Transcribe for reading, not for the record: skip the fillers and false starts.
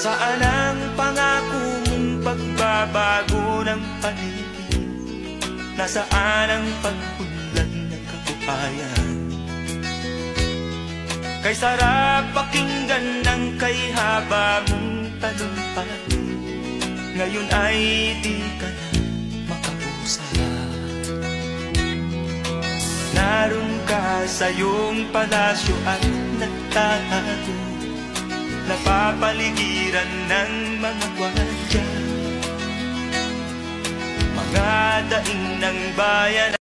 Nasaan ang pangako mong pagbabago ng paligid? Nasaan ang pag-unlad ng kabuhayan? Kay sarap pakinggan ng kay haba mong talumpati, ngayon ay di ka na makapusa. Naroon ka sa iyong palasyo at nagtatago, napapaligiran ng mga gwardiya, mga daing ng bayan.